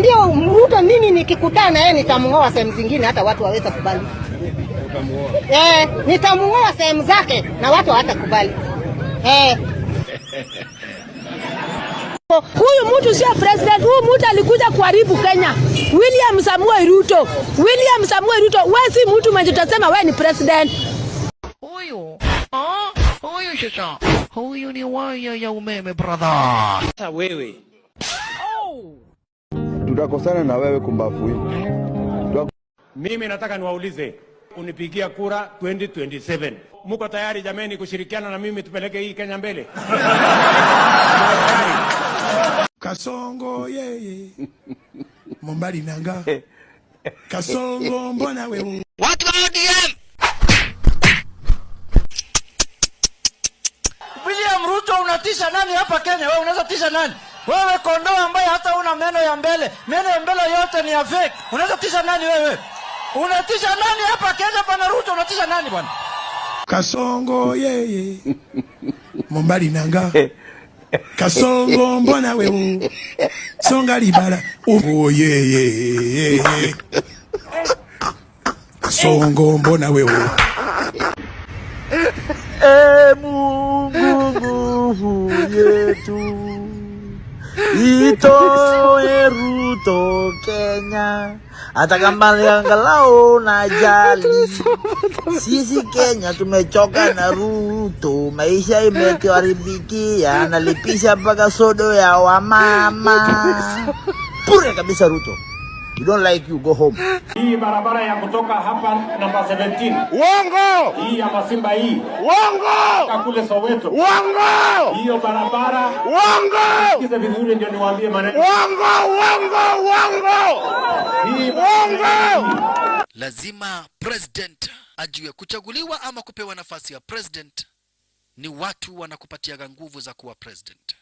nakwambia Ruto mimi nikikutana yeye nitamuoa sehemu zingine hata watu waweza kubali. Nitamuoa sehemu zake na watu hawatakubali. Huyu mtu sio president, huyu mtu alikuja kuharibu Kenya. William Samuel Ruto. Wewe si mtu mwenye tutasema wewe ni president. Huyu sasa. Huyu ni waya ya umeme brother. Sasa wewe. Tutakosana na wewe kumbafu hii. Mimi nataka niwaulize, unipigia kura 2027. Muko tayari jameni kushirikiana na mimi tupeleke hii Kenya mbele? Kasongo yeye. Mombali nanga. Kasongo mbona wewe? Watu wa ODM. William Ruto unatisha nani hapa Kenya? Wewe unaweza tisha nani? Wewe kondoo ambaye hata una meno ya mbele. Meno ya mbele yote ni ya fake. Unaweza tisha nani wewe? Unatisha nani hapa Kenya pana Ruto unatisha nani bwana? Kasongo yeye. Mombali nanga. Kasongo mbona wewe? Songa libala. Oh yeye. Kasongo mbona wewe? Mungu yetu. Itoe Ruto Kenya. Hata kama angalau na jali. Sisi Kenya tumechoka na Ruto. Maisha imetuharibikia, analipisha mpaka sodo ya wamama. Pure kabisa Ruto. You don't like you, go home. Hii barabara ya kutoka hapa namba 17. Uongo! Hii ya Masimba hii. Uongo! Kule Soweto. Uongo! Hiyo barabara. Uongo! Kisa vizuri ndio niwaambie maneno. Uongo! Hii Uongo! Lazima president ajue kuchaguliwa ama kupewa nafasi ya president ni watu wanakupatia nguvu za kuwa president.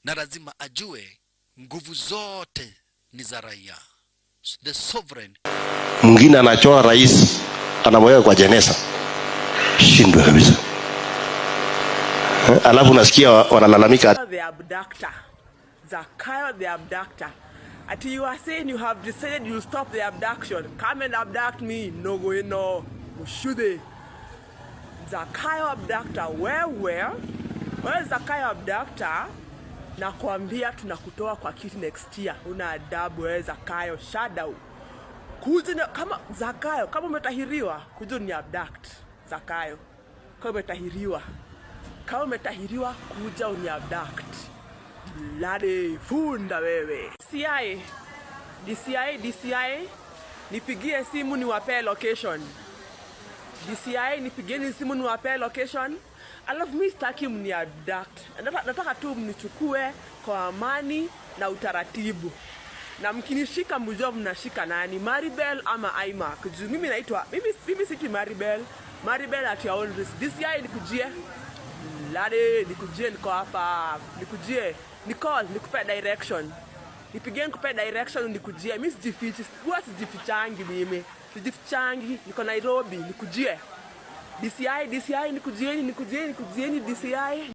Na lazima ajue nguvu zote ni za raia. The sovereign. Mwingine anachora rais anamweka kwa jeneza. Shindwe kabisa. Alafu nasikia wanalalamika The abductor. Zakayo the abductor. Ati you are saying you have decided you'll stop the abduction. Come and abduct me. No go in no. Ushude. Zakayo abductor. Where is Zakayo abductor? Na kuambia tunakutoa kwa kiti next year. Una adabu wewe Zakayo shadow. Kuja kama Zakayo kama umetahiriwa kuja ni abduct Zakayo. Kama umetahiriwa kuja ni abduct. Lade funda wewe. DCI nipigie simu niwape location. DCI nipigie simu niwape location. Alafu mimi sitaki mniabduct. Nataka tu mnichukue kwa amani na utaratibu. Na mkinishika mjua mnashika nani? Maribel ama Aima? Kuju mimi naitwa mimi siti Maribel. Maribel at your own risk. DCI nikujie. Lade nikujie niko hapa. Nikujie. Nicole nikupe direction. Nipigie nikupe direction nikujie. Mimi sijifichi. Huwa sijifichangi mimi. Sijifichangi. Niko Nairobi nikujie. DCI nikujieni DCI.